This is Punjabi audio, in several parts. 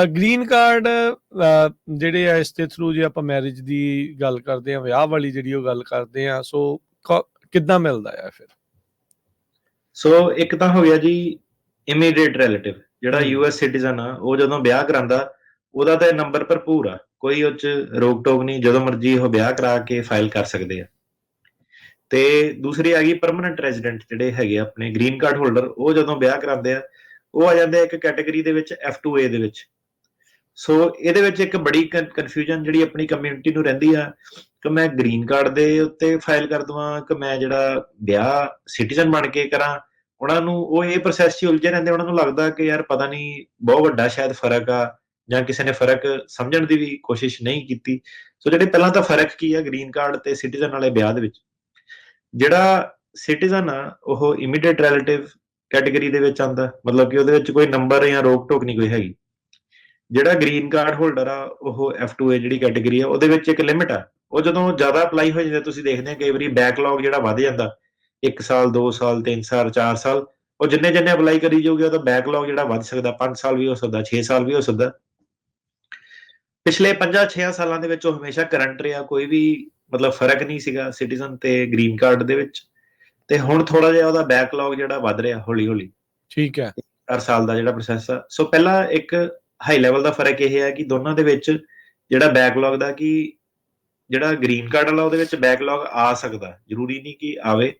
ਗ੍ਰੀਨ ਕਾਰਡ ਜਿਹੜੇ ਆ ਇਸ ਦੇ ਥਰੂ ਜੇ ਆਪਾਂ ਮੈਰਿਜ ਦੀ ਗੱਲ ਕਰਦੇ ਹਾਂ, ਵਿਆਹ ਵਾਲੀ ਜਿਹੜੀ ਉਹ ਗੱਲ ਕਰਦੇ ਹਾਂ, ਸੋ ਕਿੱਦਾਂ ਮਿਲਦਾ ਆ ਫਿਰ? ਸੋ ਇੱਕ ਤਾਂ ਹੋ ਗਿਆ ਜੀ ਇਮੀਡੀਏਟ ਰਿਲੇਟਿਵ, ਜਿਹੜਾ US ਸਿਟੀਜ਼ਨ ਆ, ਉਹ ਜਦੋਂ ਵਿਆਹ ਕਰਾਉਂਦਾ ਉਹਦਾ ਤਾਂ ਨੰਬਰ ਭਰਪੂਰ ਆ, ਕੋਈ ਉਹ 'ਚ ਰੋਕ ਟੋਕ ਨਹੀਂ, ਜਦੋਂ ਮਰਜ਼ੀ ਉਹ ਵਿਆਹ ਕਰਾ ਕੇ ਫਾਈਲ ਕਰ ਸਕਦੇ ਆ। ਤੇ ਦੂਸਰੀ ਆ ਗਈ ਪਰਮਾਨੈਂਟ ਰੈਜ਼ੀਡੈਂਟ, ਜਿਹੜੇ ਹੈਗੇ ਆ ਆਪਣੇ ਗ੍ਰੀਨ ਕਾਰਡ ਹੋਲਡਰ, ਉਹ ਜਦੋਂ ਵਿਆਹ ਕਰਾਉਂਦੇ ਆ ਉਹ ਆ ਜਾਂਦੇ ਆ ਇੱਕ ਕੈਟਾਗਰੀ ਦੇ ਵਿੱਚ, F2A ਦੇ ਵਿੱਚ। ਸੋ ਇਹਦੇ ਵਿੱਚ ਇੱਕ ਬੜੀ ਕਨਫਿਊਜ਼ਨ ਜਿਹੜੀ ਆਪਣੀ ਕਮਿਊਨਿਟੀ ਨੂੰ ਰਹਿੰਦੀ ਆ ਕਿ ਮੈਂ ਗ੍ਰੀਨ ਕਾਰਡ ਦੇ ਉੱਤੇ ਫਾਈਲ ਕਰ ਦੇਵਾਂ ਕਿ ਮੈਂ ਜਿਹੜਾ ਵਿਆਹ ਸਿਟੀਜ਼ਨ ਬਣ ਕੇ ਕਰਾਂ। ਉਹਨਾਂ ਨੂੰ ਉਹ ਇਹ ਪ੍ਰੋਸੈਸ 'ਚ ਉਲਝੇ ਰਹਿੰਦੇ, ਉਹਨਾਂ ਨੂੰ ਲੱਗਦਾ ਕਿ ਯਾਰ ਪਤਾ ਨਹੀਂ ਬਹੁਤ ਵੱਡਾ ਸ਼ਾਇਦ ਫਰਕ ਆ, ਜਾਂ ਕਿਸੇ ਨੇ ਫਰਕ ਸਮਝਣ ਦੀ ਵੀ ਕੋਸ਼ਿਸ਼ ਨਹੀਂ ਕੀਤੀ। ਸੋ ਜਿਹੜੇ ਪਹਿਲਾਂ ਤਾਂ ਫਰਕ ਕੀ ਆ ਗ੍ਰੀਨ ਕਾਰਡ ਤੇ ਸਿਟੀਜ਼ਨ ਵਾਲੇ ਵਿਆਹ ਦੇ ਵਿੱਚ, ਜਿਹੜਾ ਸਿਟੀਜ਼ਨ ਆ ਉਹ ਇਮੀਡੀਏਟ ਰਿਲੇਟਿਵ ਕੈਟਾਗਰੀ ਦੇ ਵਿੱਚ ਆਉਂਦਾ, ਮਤਲਬ ਕਿ ਉਹਦੇ ਵਿੱਚ ਕੋਈ ਨੰਬਰ ਜਾਂ ਰੋਕ ਟੋਕ ਨਹੀਂ ਕੋਈ ਹੈਗੀ। ਜਿਹੜਾ ਗ੍ਰੀਨ ਕਾਰਡ ਹੋਲਡਰ ਆ ਉਹ F2A ਜਿਹੜੀ ਕੈਟਾਗਰੀ ਆ, ਉਹਦੇ ਵਿੱਚ ਇੱਕ ਲਿਮਿਟ ਆ, ਉਹ ਜਦੋਂ ਜ਼ਿਆਦਾ ਅਪਲਾਈ ਹੋ ਜਾਂਦੇ, ਤੁਸੀਂ ਦੇਖਦੇ ਆ ਕਈ ਵਾਰੀ ਬੈਕਲੌਗ ਜਿਹੜਾ ਵੱਧ ਜਾਂਦਾ, 1 ਸਾਲ 2 ਸਾਲ 3 ਸਾਲ 4 ਸਾਲ, ਉਹ ਜਿੰਨੇ ਜਿੰਨੇ ਅਪਲਾਈ ਕਰੀ ਜਾਊਗੇ ਉਹਦਾ ਬੈਕਲੌਗ ਜਿਹੜਾ ਵੱਧ ਸਕਦਾ, 5 ਸਾਲ ਵੀ ਹੋ ਸਕਦਾ, 6 ਸਾਲ ਵੀ ਹੋ ਸਕਦਾ। ਪਿਛਲੇ 5-6 ਸਾਲਾਂ ਦੇ ਵਿੱਚ ਉਹ ਹਮੇਸ਼ਾ ਕਰੰਟ ਰਿਹਾ, ਕੋਈ ਵੀ ਮਤਲਬ ਫਰਕ ਨਹੀਂ ਸੀਗਾ ਸਿਟੀਜ਼ਨ ਤੇ ਗ੍ਰੀਨ ਕਾਰਡ ਦੇ ਵਿੱਚ। ਤੇ ਹੁਣ ਥੋੜਾ ਜਿਹਾ ਉਹਦਾ ਬੈਕਲੌਗ ਜਿਹੜਾ ਵੱਧ ਰਿਹਾ ਹੌਲੀ ਹੌਲੀ। ਠੀਕ ਹੈ, 4 ਸਾਲ ਦਾ ਜਿਹੜਾ ਪ੍ਰੋਸੈਸ ਆ। ਸੋ ਪਹਿਲਾਂ ਇੱਕ ਹਾਈ ਲੈਵਲ ਦਾ ਫਰਕ ਇਹ ਹੈ ਕਿ ਦੋਨਾਂ ਦੇ ਵਿੱਚ ਜਿਹੜਾ ਬੈਕਲੌਗ ਦਾ, ਕਿ ਜਿਹੜਾ ਗ੍ਰੀਨ ਕਾਰਡ ਵਾਲਾ ਉਹਦੇ ਵਿੱਚ ਬੈਕਲੌਗ ਆ ਸਕਦਾ, ਜ਼ਰੂਰੀ ਨਹੀਂ ਕਿ ਆਵੇ,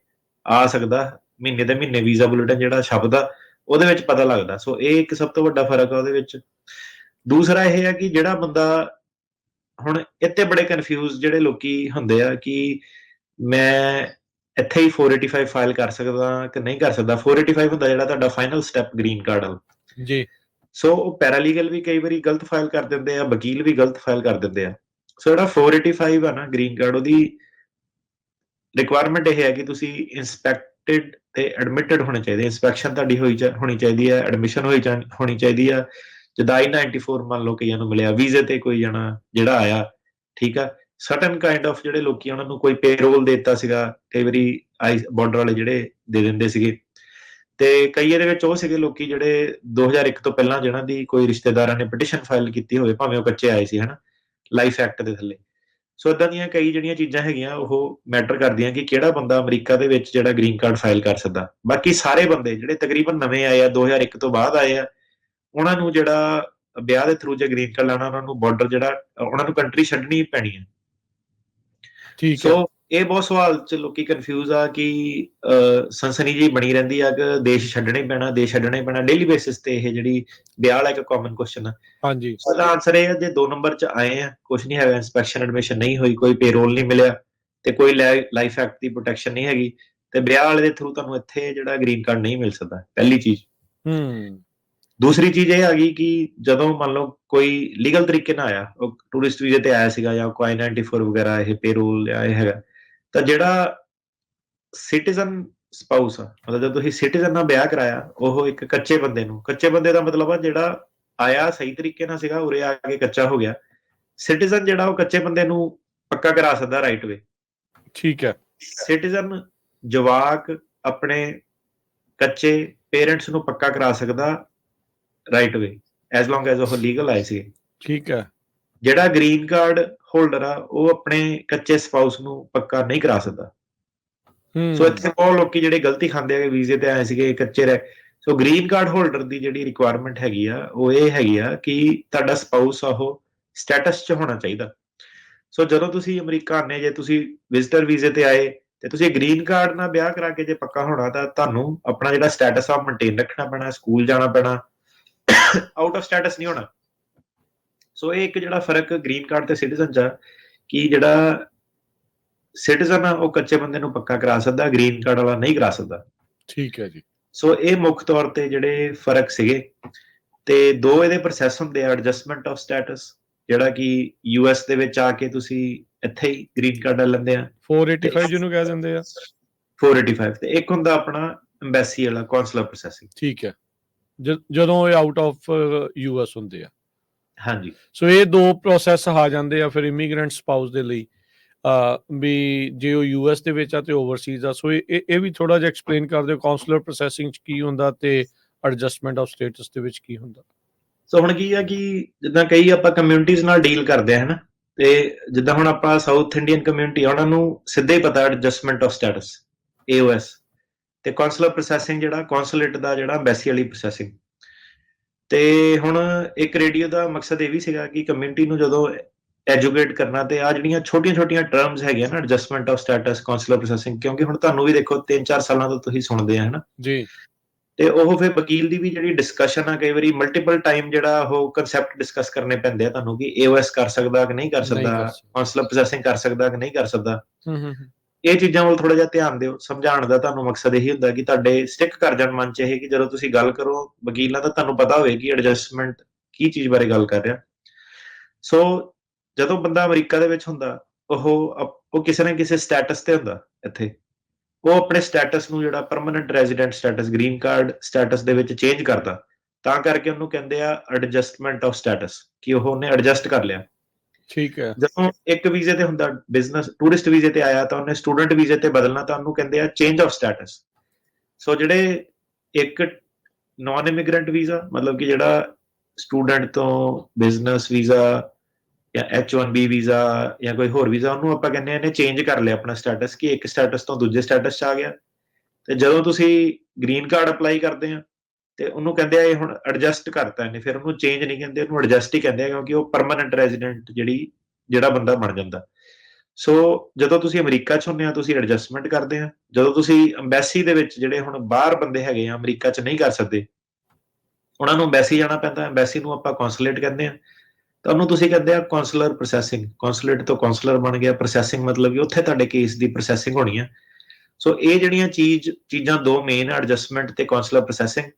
ਆ ਸਕਦਾ, ਮਹੀਨੇ ਦੇ ਮਹੀਨੇ ਵੀਜ਼ਾ ਬੁਲੇਟਿਨ ਜਿਹੜਾ ਛਪਦਾ ਉਹਦੇ ਵਿੱਚ ਪਤਾ ਲੱਗਦਾ। ਸੋ ਇਹ ਇੱਕ ਸਭ ਤੋਂ ਵੱਡਾ ਫਰਕ ਆ ਉਹਦੇ ਵਿੱਚ। ਦੂਸਰਾ ਇਹ ਹੈ ਕਿ ਜਿਹੜਾ ਬੰਦਾ, ਹੁਣ ਇੱਥੇ ਬੜੇ ਕਨਫਿਊਜ਼ ਜਿਹੜੇ ਲੋਕੀ ਹੁੰਦੇ ਆ ਕਿ ਮੈਂ ਇੱਥੇ ਹੀ 485 ਫਾਈਲ ਕਰ ਸਕਦਾ ਕਿ ਨਹੀਂ ਕਰ ਸਕਦਾ। 485 ਹੁੰਦਾ ਜਿਹੜਾ ਤੁਹਾਡਾ ਫਾਈਨਲ ਸਟੈਪ ਗ੍ਰੀਨ ਕਾਰਡ ਵਾਲਾ ਜੀ। ਸੋ ਉਹ ਪੈਰਾਲੀਗਲ ਵੀ ਕਈ ਵਾਰੀ ਗਲਤ ਫਾਈਲ ਕਰ ਦਿੰਦੇ ਆ, ਵਕੀਲ ਵੀ ਗਲਤ ਫਾਈਲ ਕਰ ਦਿੰਦੇ ਆ। ਸੋ ਜਿਹੜਾ 485 ਆ ਨਾ ਗ੍ਰੀਨ ਕਾਰਡ, ਉਹਦੀ ਰਿਕੁਆਇਰਮੈਂਟ ਇਹ ਹੈ ਕਿ ਤੁਸੀਂ ਇੰਸਪੈਕਟਡ ਤੇ ਐਡਮਿਟਡ ਹੋਣੇ ਚਾਹੀਦੇ। ਇੰਸਪੈਕਸ਼ਨ ਤੁਹਾਡੀ ਹੋਣੀ ਚਾਹੀਦੀ ਹੈ, ਐਡਮਿਸ਼ਨ ਹੋਣੀ ਚਾਹੀਦੀ ਆ। ਜਿੱਦਾਂ I-94 ਮੰਨ ਲਓ ਕਈਆਂ ਨੂੰ ਮਿਲਿਆ, ਵੀਜ਼ੇ ਤੇ ਕੋਈ ਜਣਾ ਜਿਹੜਾ ਆਇਆ, ਠੀਕ ਆ, ਸਰਟਨ ਕਾਈਂਡ ਆਫ ਜਿਹੜੇ ਲੋਕੀ ਉਹਨਾਂ ਨੂੰ ਕੋਈ ਪੇਰੋਲ ਦੇ ਦਿੱਤਾ ਸੀਗਾ, ਕਈ ਵਾਰੀ ਬਾਰਡਰ ਵਾਲੇ ਜਿਹੜੇ ਦੇ ਦਿੰਦੇ ਸੀਗੇ। ਤੇ ਕਈ ਇਹਦੇ ਵਿੱਚ ਉਹ ਸੀਗੇ ਲੋਕੀ ਜਿਹੜੇ 2001 ਤੋਂ ਪਹਿਲਾਂ ਜਿਹਨਾਂ ਦੀ ਕੋਈ ਰਿਸ਼ਤੇਦਾਰਾਂ ਨੇ ਪਟੀਸ਼ਨ ਫਾਈਲ ਕੀਤੀ ਹੋਵੇ, ਭਾਵੇਂ ਉਹ ਕੱਚੇ ਆਏ ਸੀ ਹਨਾ, ਲਾਈਫ ਐਕਟ ਦੇ ਥੱਲੇ। ਸੋ ਇਦਾਂ ਦੀਆਂ ਕਈ ਜਿਹੜੀਆਂ ਚੀਜ਼ਾਂ ਹੈਗੀਆਂ ਉਹ ਮੈਟਰ ਕਰਦੀਆਂ ਕਿ ਕਿਹੜਾ ਬੰਦਾ ਅਮਰੀਕਾ ਦੇ ਵਿੱਚ ਜਿਹੜਾ ਗ੍ਰੀਨ ਕਾਰਡ ਫਾਈਲ ਕਰ ਸਕਦਾ। ਬਾਕੀ ਸਾਰੇ ਬੰਦੇ ਜਿਹੜੇ ਤਕਰੀਬਨ ਨਵੇਂ ਆਏ ਆ, 2001 ਤੋਂ ਬਾਅਦ ਆਏ ਆ, ਉਹਨਾਂ ਨੂੰ ਜਿਹੜਾ ਵਿਆਹ ਦੇ ਥਰੂ ਜੇ ਗ੍ਰੀਨ ਕਾਰਡ ਲਾਣਾ, ਉਹਨਾਂ ਨੂੰ ਬਾਰਡਰ ਜਿਹੜਾ ਉਹਨਾਂ ਨੂੰ ਕੰਟਰੀ ਛੱਡਣੀ ਪੈਣੀ ਹੈ। ਠੀਕ ਹੈ। ਸੋ ਇਹ ਬਹੁਤ ਸਵਾਲ ਚ ਲੋਕੀ ਕਨਫਿਊਜ਼ ਆ ਕਿ ਸਨਸਨੀ ਜੀ ਬਣੀ ਰਹਿੰਦੀ ਆ ਕਿ ਦੇਸ਼ ਛੱਡਣਾ ਹੀ ਪੈਣਾ, ਦੇਸ਼ ਛੱਡਣਾ ਹੀ ਪੈਣਾ ਡੇਲੀ ਬੇਸਿਸ ਤੇ। ਇਹ ਜਿਹੜੀ ਵਿਆਹ ਵਾਲਾ ਇੱਕ ਕਾਮਨ ਕੁਐਸਚਨ ਆ। ਹਾਂਜੀ, ਉਹਦਾ ਆਨਸਰ ਇਹ ਹੈ, ਜੇ 2 ਨੰਬਰ ਚ ਆਏ ਆ, ਕੁਝ ਨਹੀਂ ਹੈਗਾ, ਇੰਸਪੈਕਸ਼ਨ ਐਡਮਿਸ਼ਨ ਨਹੀਂ ਹੋਈ, ਕੋਈ ਪੇਰੋਲ ਨਹੀਂ ਮਿਲਿਆ ਤੇ ਕੋਈ ਲਾਈਫ ਐਕਟ ਦੀ ਪ੍ਰੋਟੈਕਸ਼ਨ ਨਹੀਂ ਹੈਗੀ, ਤੇ ਵਿਆਹ ਵਾਲੇ ਦੇ ਥਰੂ ਤੁਹਾਨੂੰ ਇੱਥੇ ਜਿਹੜਾ ਗ੍ਰੀਨ ਕਾਰਡ ਨਹੀਂ ਮਿਲ ਸਕਦਾ, ਪਹਿਲੀ ਚੀਜ਼। ਦੂਸਰੀ ਚੀਜ਼ ਇਹ ਆ ਗਈ ਕਿ ਜਦੋਂ ਮੰਨ ਲਓ ਕੋਈ ਲੀਗਲ ਤਰੀਕੇ ਨਾਲ ਆਇਆ, ਉਹ ਟੂਰਿਸਟ ਵੀਜ਼ੇ ਤੇ ਆਇਆ ਸੀਗਾ, ਜਾਂ ਕੋਈ I-94 ਵਗੈਰਾ, ਇਹ ਪੇਰੋਲ ਜਾਂ ਇਹ ਹੈਗਾ, ਤਾਂ ਜਿਹੜਾ ਸਿਟੀਜ਼ਨ ਸਪਾਊਸ ਆ, ਮਤਲਬ ਜਦੋਂ ਤੁਸੀਂ ਸਿਟੀਜ਼ਨ ਨਾਲ ਵਿਆਹ ਕਰਾਇਆ, ਉਹ ਇੱਕ ਕੱਚੇ ਬੰਦੇ ਨੂੰ, ਕੱਚੇ ਬੰਦੇ ਦਾ ਮਤਲਬ ਆ ਜਿਹੜਾ ਆਇਆ ਸਹੀ ਤਰੀਕੇ ਨਾਲ ਸੀਗਾ, ਉਰੇ ਆ ਕੇ ਕੱਚਾ ਹੋ ਗਿਆ। ਸਿਟੀਜ਼ਨ ਜਿਹੜਾ ਉਹ ਕੱਚੇ ਬੰਦੇ ਨੂੰ ਪੱਕਾ ਕਰਾ ਸਕਦਾ ਰਾਈਟ ਵੇ। ਠੀਕ ਹੈ। ਸਿਟੀਜ਼ਨ ਜਵਾਕ ਆਪਣੇ ਕੱਚੇ ਪੇਰੈਂਟਸ ਨੂੰ ਪੱਕਾ ਕਰਾ ਸਕਦਾ ਰਾਈਟ ਵੇ, ਐਜ਼ ਲੌਂਗ ਐਜ਼ ਉਹ ਲੀਗਲ ਆਏ ਸੀ। ਠੀਕ ਹੈ। ਜਿਹੜਾ ਗ੍ਰੀਨ ਕਾਰਡ ਹੋਲਡਰ ਆ ਉਹ ਆਪਣੇ ਕੱਚੇ ਸਪਾਊਸ ਨੂੰ ਪੱਕਾ ਨਹੀਂ ਕਰਾ ਸਕਦਾ। ਸੋ ਇੱਥੇ ਬਹੁਤ ਲੋਕੀ ਜਿਹੜੇ ਗਲਤੀ ਖਾਂਦੇ ਆ, ਵੀਜ਼ੇ ਤੇ ਆਏ ਸੀਗੇ ਕੱਚੇ ਰਹੇ। ਸੋ ਗ੍ਰੀਨ ਕਾਰਡ ਹੋਲਡਰ ਦੀ ਜਿਹੜੀ ਰਿਕੁਆਇਰਮੈਂਟ ਹੈਗੀ ਆ ਉਹ ਇਹ ਹੈਗੀ ਆ ਕਿ ਤੁਹਾਡਾ ਸਪਾਊਸ ਆ ਉਹ ਸਟੇਟਸ 'ਚ ਹੋਣਾ ਚਾਹੀਦਾ। ਸੋ ਜਦੋਂ ਤੁਸੀਂ ਅਮਰੀਕਾ ਆਨੇ, ਜੇ ਤੁਸੀਂ ਵਿਜ਼ਟਰ ਵੀਜ਼ੇ ਤੇ ਆਏ ਤੇ ਤੁਸੀਂ ਗ੍ਰੀਨ ਕਾਰਡ ਨਾਲ ਵਿਆਹ ਕਰਾ ਕੇ ਜੇ ਪੱਕਾ ਹੋਣਾ, ਤਾਂ ਤੁਹਾਨੂੰ ਆਪਣਾ ਜਿਹੜਾ ਸਟੇਟਸ ਆ ਮੇਨਟੇਨ ਰੱਖਣਾ ਪੈਣਾ, ਸਕੂਲ ਜਾਣਾ ਪੈਣਾ, ਆਊਟ ਆਫ ਸਟੇਟਸ ਨਹੀਂ ਹੋਣਾ। ਸੋ ਇਹ ਇੱਕ ਜਿਹੜਾ ਫਰਕ ਗ੍ਰੀਨ ਕਾਰਡ ਤੇ ਸਿਟੀਜ਼ਨ 'ਚ ਆ ਕਿ ਜਿਹੜਾ ਸਿਟੀਜ਼ਨ ਆ ਉਹ ਕੱਚੇ ਬੰਦੇ ਨੂੰ ਪੱਕਾ ਕਰਾ ਸਕਦਾ, ਗ੍ਰੀਨ ਕਾਰਡ ਵਾਲਾ ਨਹੀਂ ਕਰਾ ਸਕਦਾ। ਠੀਕ ਹੈ ਜੀ। ਸੋ ਇਹ ਮੁੱਖ ਤੌਰ ਤੇ ਜਿਹੜੇ ਫਰਕ ਸੀਗੇ। ਤੇ 2 ਇਹਦੇ ਪ੍ਰੋਸੈਸ ਹੁੰਦੇ ਆ, ਐਡਜਸਟਮੈਂਟ ਆਫ ਸਟੇਟਸ, ਜਿਹੜਾ ਕਿ US ਦੇ ਵਿੱਚ ਆ ਕੇ ਤੁਸੀਂ ਇੱਥੇ ਹੀ ਗ੍ਰੀਨ ਕਾਰਡ ਲੈ ਲੈਂਦੇ ਆ, 485 ਜਿਹਨੂੰ ਕਹਿ ਦਿੰਦੇ ਆ, 485, ਤੇ ਇੱਕ ਹੁੰਦਾ ਆਪਣਾ ਐਮਬੈਸੀ ਵਾਲਾ ਕੌਂਸਲਰ ਪ੍ਰੋਸੈਸਿੰਗ। ਠੀਕ ਹੈ, ਜਦੋਂ ਇਹ ਆਊਟ ਆਫ US ਹੁੰਦੇ ਆ। ਹਾਂਜੀ। ਸੋ ਇਹ 2 ਪ੍ਰੋਸੈਸ ਆ ਜਾਂਦੇ ਆ ਫਿਰ ਇਮੀਗ੍ਰੈਂਟ ਸਪਾਊਸ ਦੇ ਲਈ, ਵੀ ਜੇ ਉਹ US ਦੇ ਵਿੱਚ ਆ ਤੇ ਓਵਰਸੀਜ਼ ਆ। ਸੋ ਇਹ ਵੀ ਥੋੜਾ ਜਿਹਾ ਐਕਸਪਲੇਨ ਕਰ ਦਿਓ, ਕਾਉਂਸਲਰ ਪ੍ਰੋਸੈਸਿੰਗ 'ਚ ਕੀ ਹੁੰਦਾ ਤੇ ਐਡਜਸਟਮੈਂਟ ਆਫ ਸਟੇਟਸ ਦੇ ਵਿੱਚ ਕੀ ਹੁੰਦਾ। ਸੋ ਹੁਣ ਕੀ ਆ ਕਿ ਜਿੱਦਾਂ ਕਈ ਆਪਾਂ ਕਮਿਊਨਿਟੀਜ਼ ਨਾਲ ਡੀਲ ਕਰਦੇ ਆ ਹਨਾ, ਤੇ ਜਿੱਦਾਂ ਹੁਣ ਆਪਾਂ ਸਾਊਥ ਇੰਡੀਅਨ ਕਮਿਊਨਿਟੀ ਉਹਨਾਂ ਨੂੰ ਸਿੱਧਾ ਹੀ ਪਤਾ ਐਡਜਸਟਮੈਂਟ ਆਫ ਸਟੇਟਸ, AOS, ਤੇ ਕੌਂਸਲਰ ਪ੍ਰੋਸੈਸਿੰਗ ਜਿਹੜਾ ਕੌਂਸੂਲੇਟ ਦਾ ਜਿਹੜਾ ਐਮਬੈਸੀ ਵਾਲੀ ਪ੍ਰੋਸੈਸਿੰਗ। ਤੇ ਹੁਣ ਇੱਕ ਰੇਡੀਓ ਦਾ ਮਕਸਦ ਇਹ ਵੀ ਸੀਗਾ ਕਿ ਕਮਿਊਨਿਟੀ ਨੂੰ ਜਦੋਂ ਐਜੂਕੇਟ ਕਰਨਾ, ਤੇ ਆ ਜਿਹੜੀਆਂ ਛੋਟੀਆਂ ਛੋਟੀਆਂ ਟਰਮਸ ਹੈਗੀਆਂ ਨਾ, adjustment of status, consular processing, ਕਿਉਂਕਿ ਹੁਣ ਤੁਹਾਨੂੰ ਵੀ ਦੇਖੋ 3-4 ਸਾਲਾਂ ਤੋਂ ਤੁਸੀਂ ਸੁਣਦੇ ਆ ਹਨਾ, ਜੀ ਤੇ ਉਹ ਫਿਰ ਵਕੀਲ ਦੀ ਵੀ ਜਿਹੜੀ ਡਿਸਕਸ਼ਨ ਆ, ਕਈ ਵਾਰੀ ਮਲਟੀਪਲ ਟਾਈਮ ਜਿਹੜਾ ਉਹ ਕਨਸੈਪਟ ਡਿਸਕਸ ਕਰਨੇ ਪੈਂਦੇ ਆ ਤੁਹਾਨੂੰ, ਕਿ AOS ਕਰ ਸਕਦਾ ਕਿ ਨਹੀਂ ਕਰ ਨਹੀਂ ਸਕਦਾ, ਕਰ ਸਕਦਾ। ਕੌਂਸਲਰ ਪ੍ਰੋਸੈਸਿੰਗ ਕਰ ਸਕਦਾ ਕਿ ਨਹੀਂ ਕਰ ਸਕਦਾ। ਹੂੰ ਇਹ ਚੀਜ਼ਾਂ ਵੱਲ ਥੋੜਾ ਜਿਹਾ ਧਿਆਨ ਦਿਓ। ਸਮਝਾਉਣ ਦਾ ਤੁਹਾਨੂੰ ਮਕਸਦ ਇਹੀ ਹੁੰਦਾ ਕਿ ਤੁਹਾਡੇ ਸਟਿਕ ਕਰ ਜਾਣ ਮਨ 'ਚ ਇਹ, ਕਿ ਜਦੋਂ ਤੁਸੀਂ ਗੱਲ ਕਰੋ ਵਕੀਲਾਂ ਦਾ ਤੁਹਾਨੂੰ ਪਤਾ ਹੋਵੇ ਕਿ ਐਡਜਸਟਮੈਂਟ ਕੀ ਚੀਜ਼ ਬਾਰੇ ਗੱਲ ਕਰ ਰਿਹਾ। ਸੋ ਜਦੋਂ ਬੰਦਾ ਅਮਰੀਕਾ ਦੇ ਵਿੱਚ ਹੁੰਦਾ, ਉਹ ਕਿਸੇ ਨਾ ਕਿਸੇ ਸਟੇਟਸ ਤੇ ਹੁੰਦਾ ਇੱਥੇ, ਉਹ ਆਪਣੇ ਸਟੇਟਸ ਨੂੰ ਜਿਹੜਾ permanent resident status, green card status ਦੇ ਵਿੱਚ ਚੇਂਜ ਕਰਦਾ, ਤਾਂ ਕਰਕੇ ਉਹਨੂੰ ਕਹਿੰਦੇ ਆ ਐਡਜਸਟਮੈਂਟ ਆਫ ਸਟੇਟਸ, ਕਿ ਉਹਨੇ ਐਡਜਸਟ ਕਰ ਲਿਆ। ਠੀਕ ਹੈ। ਜਦੋਂ ਇੱਕ ਵੀਜ਼ੇ ਤੇ ਹੁੰਦਾ, ਬਿਜ਼ਨਸ ਟੂਰਿਸਟ ਵੀਜ਼ੇ ਤੇ ਆਇਆ, ਤਾਂ ਉਹਨੇ ਸਟੂਡੈਂਟ ਵੀਜ਼ੇ ਤੇ ਬਦਲਣਾ, ਤਾਂ ਉਹਨੂੰ ਕਹਿੰਦੇ ਆ ਚੇਂਜ ਆਫ ਸਟੇਟਸ। ਸੋ ਜਿਹੜੇ ਇੱਕ ਨਾਨ ਇਮੀਗ੍ਰੈਂਟ ਵੀਜ਼ਾ, ਮਤਲਬ ਕਿ ਜਿਹੜਾ ਸਟੂਡੈਂਟ ਤੋਂ ਬਿਜ਼ਨਸ ਵੀਜ਼ਾ ਜਾਂ H1B ਵੀਜ਼ਾ ਜਾਂ ਕੋਈ ਹੋਰ ਵੀਜ਼ਾ, ਉਹਨੂੰ ਆਪਾਂ ਕਹਿੰਦੇ ਆ ਇਹਨੇ ਚੇਂਜ ਕਰ ਲਿਆ ਆਪਣਾ ਸਟੇਟਸ, ਕਿ ਇੱਕ ਸਟੇਟਸ ਤੋਂ ਦੂਜੇ ਸਟੇਟਸ 'ਚ ਆ ਗਿਆ। ਤੇ ਜਦੋਂ ਤੁਸੀਂ ਗ੍ਰੀਨ ਕਾਰਡ ਅਪਲਾਈ ਕਰਦੇ ਆ, ਤੇ ਉਹਨੂੰ ਕਹਿੰਦੇ ਆ ਇਹ ਹੁਣ ਐਡਜਸਟ ਕਰਤਾ ਇਹਨੇ, ਫਿਰ ਉਹਨੂੰ ਚੇਂਜ ਨਹੀਂ ਕਹਿੰਦੇ, ਉਹਨੂੰ ਐਡਜਸਟ ਹੀ ਕਹਿੰਦੇ ਆ, ਕਿਉਂਕਿ ਉਹ ਪਰਮਾਨੈਂਟ ਰੈਜ਼ੀਡੈਂਟ ਜਿਹੜਾ ਬੰਦਾ ਬਣ ਜਾਂਦਾ। ਸੋ ਜਦੋਂ ਤੁਸੀਂ ਅਮਰੀਕਾ 'ਚ ਹੁੰਦੇ ਆ, ਤੁਸੀਂ ਐਡਜਸਟਮੈਂਟ ਕਰਦੇ ਆ। ਜਦੋਂ ਤੁਸੀਂ ਅੰਬੈਸੀ ਦੇ ਵਿੱਚ, ਜਿਹੜੇ ਹੁਣ ਬਾਹਰ ਬੰਦੇ ਹੈਗੇ ਆ ਅਮਰੀਕਾ 'ਚ ਨਹੀਂ ਕਰ ਸਕਦੇ, ਉਹਨਾਂ ਨੂੰ ਅੰਬੈਸੀ ਜਾਣਾ ਪੈਂਦਾ, ਅੰਬੈਸੀ ਨੂੰ ਆਪਾਂ ਕੌਂਸੂਲੇਟ ਕਹਿੰਦੇ ਆ, ਤਾਂ ਉਹਨੂੰ ਤੁਸੀਂ ਕਹਿੰਦੇ ਆ ਕੌਂਸਲਰ ਪ੍ਰੋਸੈਸਿੰਗ। ਕੌਂਸੂਲੇਟ ਤੋਂ ਕੌਂਸਲਰ ਬਣ ਗਿਆ, ਪ੍ਰੋਸੈਸਿੰਗ ਮਤਲਬ ਕਿ ਉੱਥੇ ਤੁਹਾਡੇ ਕੇਸ ਦੀ ਪ੍ਰੋਸੈਸਿੰਗ ਹੋਣੀ ਆ। ਸੋ ਇਹ ਜਿਹੜੀਆਂ ਚੀਜ਼ਾਂ ਦੋ ਮੇਨ, ਐਡਜਸਟਮੈਂਟ ਤੇ ਕੌਂਸਲਰ ਪ੍ਰੋਸੈਸਿੰਗ।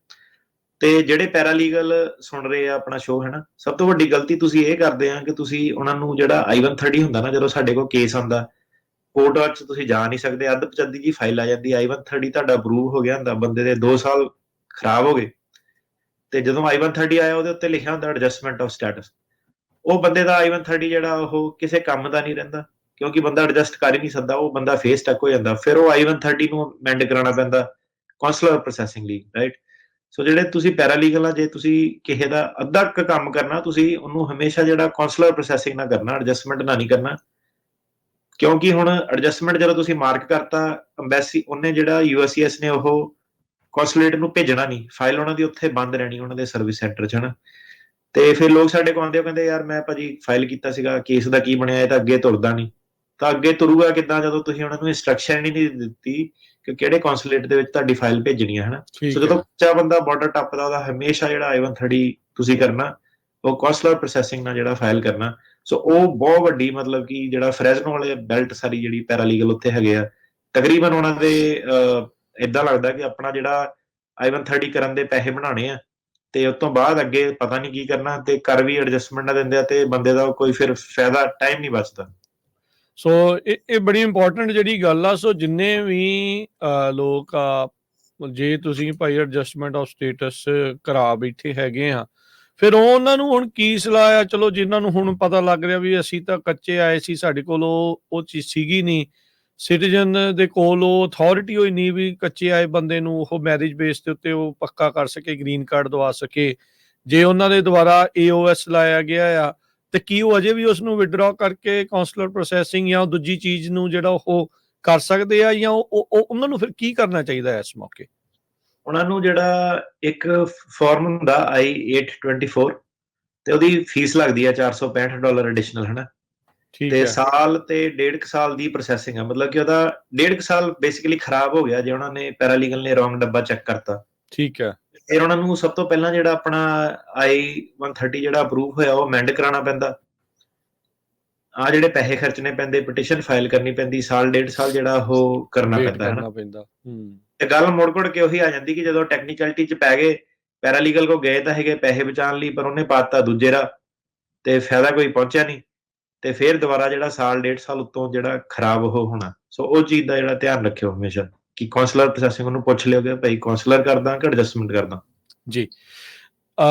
ਤੇ ਜਿਹੜੇ ਪੈਰਾਲੀਗਲ ਸੁਣ ਰਹੇ ਆ ਆਪਣਾ ਸ਼ੋਅ, ਹੈ ਨਾ, ਸਭ ਤੋਂ ਵੱਡੀ ਗਲਤੀ ਤੁਸੀਂ ਇਹ ਕਰਦੇ ਆ ਕਿ ਤੁਸੀਂ ਉਹਨਾਂ ਨੂੰ, ਜਿਹੜਾ I-130 ਹੁੰਦਾ ਨਾ, ਜਦੋਂ ਸਾਡੇ ਕੋਲ ਕੇਸ ਆਉਂਦਾ, ਕੋਰਟ ਵਿੱਚ ਤੁਸੀਂ ਜਾ ਨਹੀਂ ਸਕਦੇ, ਅੱਧ-ਪਚੱਦੀ ਜੀ ਫਾਈਲ ਆ ਜਾਂਦੀ, I-130 ਤੁਹਾਡਾ ਅਪਰੂਵ ਹੋ ਗਿਆ ਹੁੰਦਾ, ਬੰਦੇ ਦੇ 2 ਸਾਲ ਖਰਾਬ ਹੋ ਗਏ, ਤੇ ਜਦੋਂ I-130 ਆਇਆ, ਉਹਦੇ ਉੱਤੇ ਲਿਖਿਆ ਹੁੰਦਾ ਐਡਜਸਟਮੈਂਟ ਆਫ ਸਟੇਟਸ। ਉਹ ਬੰਦੇ ਦਾ I-130 ਜਿਹੜਾ ਉਹ ਕਿਸੇ ਕੰਮ ਦਾ ਨਹੀਂ ਰਹਿੰਦਾ, ਕਿਉਂਕਿ ਬੰਦਾ ਐਡਜਸਟ ਕਰ ਹੀ ਨਹੀਂ ਸਕਦਾ, ਉਹ ਬੰਦਾ ਫੇਸ ਸਟਕ ਹੋ ਜਾਂਦਾ, ਫਿਰ ਉਹ I-130 ਨੂੰ ਅਮੈਂਡ ਕਰਾਉਣਾ ਪੈਂਦਾ ਕੌਂਸਲਰ ਪ੍ਰੋਸੈਸਿੰਗ ਲਈ, ਰਾਈਟ। ਸੋ ਜਿਹੜੇ ਤੁਸੀਂ ਪੈਰਾਲੀਗਲ ਆ, ਜੇ ਤੁਸੀਂ ਕਿਸੇ ਦਾ ਅੱਧਾ ਕੰਮ ਕਰਨਾ, ਤੁਸੀਂ ਉਹਨੂੰ ਹਮੇਸ਼ਾ ਜਿਹੜਾ ਕੌਂਸਲਰ ਪ੍ਰੋਸੈਸਿੰਗ ਨਾਲ ਕਰਨਾ, ਐਡਜਸਟਮੈਂਟ ਨਾਲ ਨਹੀਂ ਕਰਨਾ। ਕਿਉਂਕਿ ਹੁਣ ਐਡਜਸਟਮੈਂਟ ਜਦੋਂ ਤੁਸੀਂ ਮਾਰਕ ਕਰਤਾ, ਅੰਬੈਸੀ ਉਹਨੇ, ਜਿਹੜਾ USCIS ਨੇ, ਉਹ ਕੌਂਸੂਲੇਟ ਨੂੰ ਭੇਜਣਾ ਨਹੀਂ, ਫਾਈਲ ਉਹਨਾਂ ਦੀ ਉੱਥੇ ਬੰਦ ਰਹਿਣੀ, ਉਹਨਾਂ ਦੇ ਸਰਵਿਸ ਸੈਂਟਰ 'ਚ, ਹਨਾ। ਤੇ ਫਿਰ ਲੋਕ ਸਾਡੇ ਕੋਲ ਆਉਂਦੇ, ਉਹ ਕਹਿੰਦੇ ਯਾਰ ਮੈਂ ਭਾਜੀ ਫਾਈਲ ਕੀਤਾ ਸੀਗਾ, ਕੇਸ ਦਾ ਕੀ ਬਣਿਆ, ਇਹ ਤਾਂ ਅੱਗੇ ਤੁਰਦਾ ਨਹੀਂ। ਤਾਂ ਅੱਗੇ ਤੁਰੂਗਾ ਕਿੱਦਾਂ, ਜਦੋਂ ਤੁਸੀਂ ਉਹਨਾਂ ਨੂੰ ਇੰਸਟਰਕਸ਼ਨ ਹੀ ਨਹੀਂ ਦਿੱਤੀ ਕਿ ਕਿਹੜੇ ਕੌਂਸੂਲੇਟ ਦੇ ਵਿੱਚ ਤੁਹਾਡੀ ਫਾਈਲ ਭੇਜਣੀ ਹੈ, ਹਨਾ। ਸੋ ਠੀਕ ਜਦੋਂ ਹੈ। ਬੱਚਾ ਬੰਦਾ ਬਾਰਡਰ ਟੱਪਦਾ, ਉਹਦਾ ਹਮੇਸ਼ਾ ਜਿਹੜਾ I-130 ਤੁਸੀਂ ਕਰਨਾ, ਉਹ ਕੌਂਸਲਰ ਪ੍ਰੋਸੈਸਿੰਗ ਨਾਲ ਜਿਹੜਾ ਫਾਈਲ ਕਰਨਾ। ਸੋ ਉਹ ਬਹੁਤ ਵੱਡੀ, ਮਤਲਬ ਕਿ ਜਿਹੜਾ ਫਰੈਜ਼ਨੋ ਵਾਲੇ ਬੈਲਟ ਸਾਰੀ ਜਿਹੜੀ ਪੈਰਾਲੀਗਲ ਉੱਥੇ ਹੈਗੇ ਆ, ਤਕਰੀਬਨ ਉਹਨਾਂ ਦੇ ਏਦਾਂ ਲੱਗਦਾ ਕਿ ਆਪਣਾ ਜਿਹੜਾ I-130 ਕਰਨ ਦੇ ਪੈਸੇ ਬਣਾਉਣੇ ਆ, ਤੇ ਉਸ ਤੋਂ ਬਾਅਦ ਅੱਗੇ ਪਤਾ ਨਹੀਂ ਕੀ ਕਰਨਾ, ਤੇ ਕਰ ਵੀ ਐਡਜਸਟਮੈਂਟ ਨਾ ਦਿੰਦੇ ਆ, ਤੇ ਬੰਦੇ ਦਾ ਕੋਈ ਫਿਰ ਫਾਇਦਾ, ਟਾਈਮ ਨਹੀਂ ਬਚਦਾ। ਸੋ ਇਹ ਬੜੀ ਇੰਪੋਰਟੈਂਟ ਜਿਹੜੀ ਗੱਲ ਆ। ਸੋ ਜਿੰਨੇ ਵੀ ਲੋਕ ਆ, ਜੇ ਤੁਸੀਂ ਭਾਈ ਐਡਜਸਟਮੈਂਟ ਆਫ ਸਟੇਟਸ ਕਰਾ ਬੈਠੇ ਹੈਗੇ ਆ, ਫਿਰ ਉਹਨਾਂ ਨੂੰ ਹੁਣ ਕੀ ਸਲਾਹ ਆ? ਚਲੋ ਜਿਨ੍ਹਾਂ ਨੂੰ ਹੁਣ ਪਤਾ ਲੱਗ ਰਿਹਾ ਵੀ ਅਸੀਂ ਤਾਂ ਕੱਚੇ ਆਏ ਸੀ, ਸਾਡੇ ਕੋਲ ਉਹ ਚੀਜ਼ ਸੀਗੀ ਨਹੀਂ, ਸਿਟੀਜ਼ਨ ਦੇ ਕੋਲ ਉਹ ਅਥਾਰਟੀ ਹੋਈ ਨਹੀਂ ਵੀ ਕੱਚੇ ਆਏ ਬੰਦੇ ਨੂੰ ਉਹ ਮੈਰਿਜ ਬੇਸ ਦੇ ਉੱਤੇ ਉਹ ਪੱਕਾ ਕਰ ਸਕੇ, ਗ੍ਰੀਨ ਕਾਰਡ ਦਵਾ ਸਕੇ। ਜੇ ਉਹਨਾਂ ਦੇ ਦੁਆਰਾ AOS ਲਾਇਆ ਗਿਆ ਆ, ਤੇ ਕੀ ਉਹ ਅਜੇ ਵੀ ਉਸ ਨੂੰ ਵਿਦਡਰਾ ਕਰਕੇ ਕਾਉਂਸਲਰ ਪ੍ਰੋਸੈਸਿੰਗ ਜਾਂ ਦੂਜੀ ਚੀਜ਼ ਨੂੰ ਜਿਹੜਾ ਉਹ ਕਰ ਸਕਦੇ ਆ, ਜਾਂ ਉਹਨਾਂ ਨੂੰ ਫਿਰ ਕੀ ਕਰਨਾ ਚਾਹੀਦਾ ਇਸ ਮੌਕੇ? ਉਹਨਾਂ ਨੂੰ ਜਿਹੜਾ ਇੱਕ ਫਾਰਮ ਹੁੰਦਾ I-824, ਤੇ ਉਹਦੀ ਫੀਸ ਲੱਗਦੀ ਆ $465 ਐਡੀਸ਼ਨਲ, ਹਨਾ। ਠੀਕ ਤੇ ਹੈ। ਸਾਲ ਤੇ 1.5 ਸਾਲ ਦੀ ਪ੍ਰੋਸੈਸਿੰਗ ਆ, ਮਤਲਬ ਕਿ ਉਹਦਾ 1.5 ਸਾਲ ਬੇਸਿਕਲੀ ਖਰਾਬ ਹੋ ਗਿਆ ਜੇ ਉਹਨਾਂ ਨੇ, ਪੈਰਾਲੀਗਲ ਨੇ ਰੋਂਗ ਡੱਬਾ ਚੈੱਕ ਕਰਤਾ। ਠੀਕ ਹੈ। ਫਿਰ ਉਹਨਾਂ ਨੂੰ ਸਭ ਤੋਂ ਪਹਿਲਾਂ ਜਿਹੜਾ ਆਪਣਾ I-130 ਜਿਹੜਾ ਅਪਰੂਵ ਹੋਇਆ, ਉਹ ਅਮੈਂਡ ਕਰਾਉਣਾ ਪੈਂਦਾ। ਆ ਜਿਹੜੇ ਪੈਸੇ ਖਰਚਣੇ ਪੈਂਦੇ, ਪਟੀਸ਼ਨ ਫਾਈਲ ਕਰਨੀ ਪੈਂਦੀ, ਸਾਲ 1.5 ਸਾਲ ਜਿਹੜਾ ਉਹ ਕਰਨਾ ਵੇਟ ਪੈਂਦਾ, ਹਨਾ। ਕਰਨਾ ਪੈਂਦਾ। ਤੇ ਗੱਲ ਮੁੜ ਘੁੜ ਕੇ ਉਹੀ ਆ ਜਾਂਦੀ ਕਿ ਜਦੋਂ ਟੈਕਨੀਕਲਿਟੀ 'ਚ ਪੈ ਗਏ, ਪੈਰਾਲੀਗਲ ਕੋ ਗਏ ਤਾਂ ਹੈਗੇ ਪੈਸੇ ਬਚਾਉਣ ਲਈ, ਪਰ ਉਹਨੇ ਪਾਤਾ ਦੂਜੇ ਰਾਹ, ਤੇ ਫਾਇਦਾ ਕੋਈ ਪਹੁੰਚਿਆ ਨਹੀਂ। ਤੇ ਫਿਰ ਦੁਬਾਰਾ ਜਿਹੜਾ ਸਾਲ 1.5 ਸਾਲ ਉੱਤੋਂ ਜਿਹੜਾ ਖਰਾਬ ਉਹ ਹੋਣਾ। ਸੋ ਉਹ ਚੀਜ਼ ਦਾ ਜਿਹੜਾ ਧਿਆਨ ਰੱਖਿਓ ਹਮੇਸ਼ਾ, ਕਿ ਕੌਂਸਲਰ ਪ੍ਰੋਸੈਸਿੰਗ ਉਹਨੂੰ ਪੁੱਛ ਲਿਓ ਕਿ ਭਾਈ ਕੌਂਸਲਰ ਕਰਦਾ ਕਿ ਐਡਜਸਟਮੈਂਟ ਕਰਦਾ। ਜੀ।